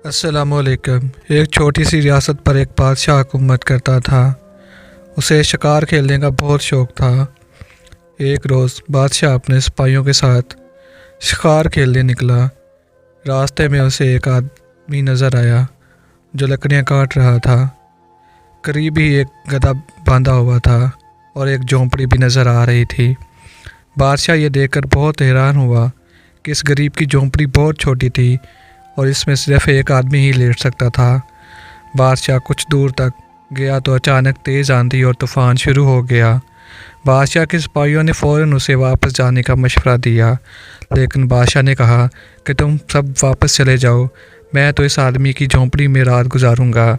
السلام علیکم۔ ایک چھوٹی سی ریاست پر ایک بادشاہ حکومت کرتا تھا۔ اسے شکار کھیلنے کا بہت شوق تھا۔ ایک روز بادشاہ اپنے سپاہیوں کے ساتھ شکار کھیلنے نکلا۔ راستے میں اسے ایک آدمی نظر آیا جو لکڑیاں کاٹ رہا تھا۔ قریب ہی ایک گدھا باندھا ہوا تھا اور ایک جھونپڑی بھی نظر آ رہی تھی۔ بادشاہ یہ دیکھ کر بہت حیران ہوا کہ اس غریب کی جھونپڑی بہت چھوٹی تھی اور اس میں صرف ایک آدمی ہی لیٹ سکتا تھا۔ بادشاہ کچھ دور تک گیا تو اچانک تیز آندھی اور طوفان شروع ہو گیا۔ بادشاہ کے سپاہیوں نے فوراً اسے واپس جانے کا مشورہ دیا، لیکن بادشاہ نے کہا کہ تم سب واپس چلے جاؤ، میں تو اس آدمی کی جھونپڑی میں رات گزاروں گا۔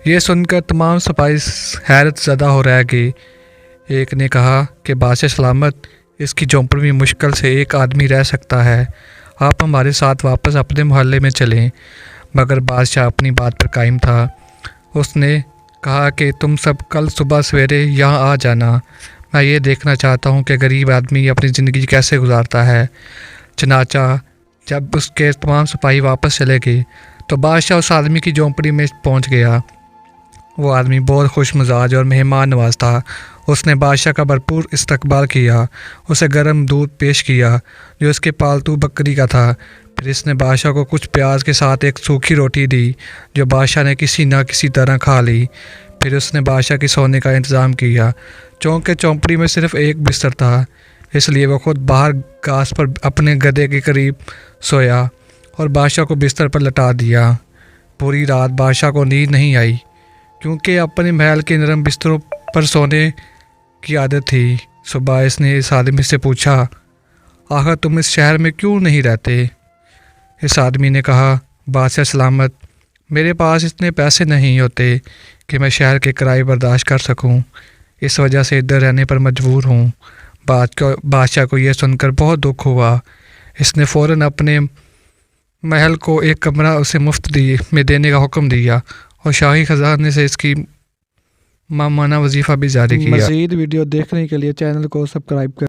یہ سن کر تمام سپاہی حیرت زدہ ہو رہ گئے۔ ایک نے کہا کہ بادشاہ سلامت، اس کی جھونپڑی میں مشکل سے ایک آدمی رہ سکتا ہے، آپ ہمارے ساتھ واپس اپنے محلے میں چلیں۔ مگر بادشاہ اپنی بات پر قائم تھا۔ اس نے کہا کہ تم سب کل صبح سویرے یہاں آ جانا، میں یہ دیکھنا چاہتا ہوں کہ غریب آدمی اپنی زندگی کیسے گزارتا ہے۔ چنانچہ جب اس کے تمام سپاہی واپس چلے گئے تو بادشاہ اس آدمی کی جھونپڑی میں پہنچ گیا۔ وہ آدمی بہت خوش مزاج اور مہمان نواز تھا۔ اس نے بادشاہ کا بھرپور استقبال کیا، اسے گرم دودھ پیش کیا جو اس کے پالتو بکری کا تھا۔ پھر اس نے بادشاہ کو کچھ پیاز کے ساتھ ایک سوکھی روٹی دی جو بادشاہ نے کسی نہ کسی طرح کھا لی۔ پھر اس نے بادشاہ کے سونے کا انتظام کیا۔ چونکہ جھونپڑی میں صرف ایک بستر تھا، اس لیے وہ خود باہر گھاس پر اپنے گدھے کے قریب سویا اور بادشاہ کو بستر پر لٹا دیا۔ پوری رات بادشاہ کو نیند نہیں آئی کیونکہ اپنے محل کے نرم بستروں پر سونے کی عادت تھی۔ صبح اس نے اس آدمی سے پوچھا، آخر تم اس شہر میں کیوں نہیں رہتے؟ اس آدمی نے کہا، بادشاہ سلامت، میرے پاس اتنے پیسے نہیں ہوتے کہ میں شہر کے کرائے برداشت کر سکوں، اس وجہ سے ادھر رہنے پر مجبور ہوں۔ بادشاہ کو یہ سن کر بہت دکھ ہوا۔ اس نے فوراً اپنے محل کو ایک کمرہ اسے مفت میں دینے کا حکم دیا اور شاہی خزانے سے اس کی ماہانہ وظیفہ بھی جاری کیا۔ مزید ویڈیو دیکھنے کے لیے چینل کو سبسکرائب کریں۔